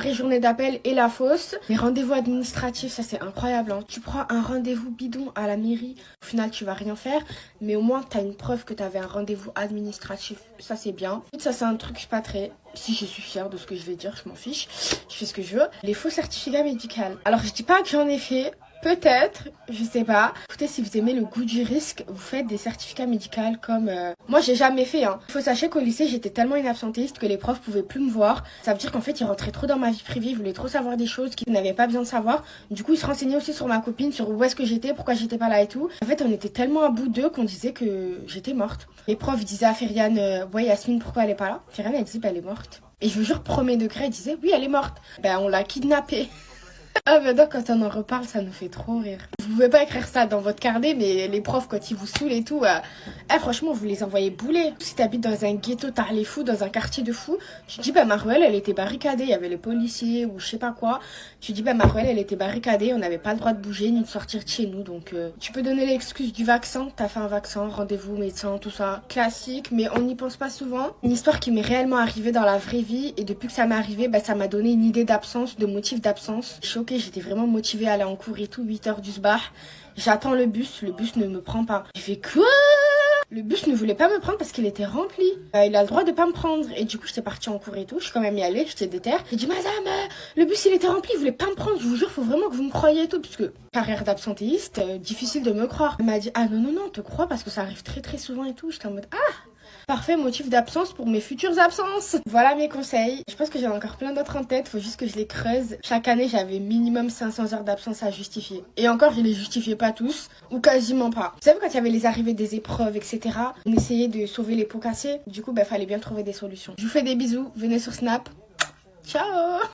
vraie journée d'appel et la fausse. Les rendez-vous administratifs, ça c'est incroyable, hein. Tu prends un rendez-vous bidon à la mairie, au final tu vas rien faire, mais au moins t'as une preuve que t'avais un rendez-vous administratif, ça c'est bien. Ça c'est un truc, je suis pas très... Si je suis fière de ce que je vais dire, je m'en fiche, je fais ce que je veux. Les faux certificats médicaux. Alors je dis pas que j'en ai fait, peut-être, je sais pas. Écoutez, si vous aimez le goût du risque, vous faites des certificats médicaux comme... Moi, j'ai jamais fait, hein. Faut sachez qu'au lycée, j'étais tellement une absentéiste que les profs pouvaient plus me voir. Ça veut dire qu'en fait, ils rentraient trop dans ma vie privée, ils voulaient trop savoir des choses qu'ils n'avaient pas besoin de savoir. Du coup, ils se renseignaient aussi sur ma copine, sur où est-ce que j'étais, pourquoi j'étais pas là et tout. En fait, on était tellement à bout d'eux qu'on disait que j'étais morte. Les profs disaient à Feriane, ouais, Yasmine, pourquoi elle est pas là? Feriane, elle disait, bah, elle est morte. Et je vous jure, premier degré, elle disait, oui, elle est morte. Ben, on l'a kidnappée. Ah maintenant quand on en reparle ça nous fait trop rire. Vous pouvez pas écrire ça dans votre carnet mais les profs quand ils vous saoulent et tout, franchement vous les envoyez bouler. Si t'habites dans un ghetto tard les fous, dans un quartier de fous, tu dis bah ma ruelle elle était barricadée, il y avait les policiers ou je sais pas quoi. Tu dis bah ma ruelle elle était barricadée, on n'avait pas le droit de bouger ni de sortir de chez nous donc tu peux donner l'excuse du vaccin, t'as fait un vaccin, rendez-vous médecin, tout ça, classique mais on n'y pense pas souvent. Une histoire qui m'est réellement arrivée dans la vraie vie et depuis que ça m'est arrivé bah ça m'a donné une idée d'absence, de motif d'absence. Ok, j'étais vraiment motivée à aller en cours et tout, 8h du sbar. J'attends le bus ne me prend pas. J'ai fait quoi? Le bus ne voulait pas me prendre parce qu'il était rempli. Il a le droit de pas me prendre. Et du coup, j'étais partie en cours et tout. Je suis quand même y allée, j'étais déter. J'ai dit, madame, le bus il était rempli, il voulait pas me prendre. Je vous jure, faut vraiment que vous me croyiez et tout. Puisque carrière d'absentéiste, difficile de me croire. Elle m'a dit, ah non, non, non, te crois parce que ça arrive très très souvent et tout. J'étais en mode, ah! Parfait motif d'absence pour mes futures absences. Voilà mes conseils. Je pense que j'en ai encore plein d'autres en tête. Faut juste que je les creuse. Chaque année, j'avais minimum 500 heures d'absence à justifier. Et encore, je les justifiais pas tous. Ou quasiment pas. Vous savez, quand il y avait les arrivées des épreuves, etc., on essayait de sauver les pots cassés. Du coup, fallait bien trouver des solutions. Je vous fais des bisous. Venez sur Snap. Ciao!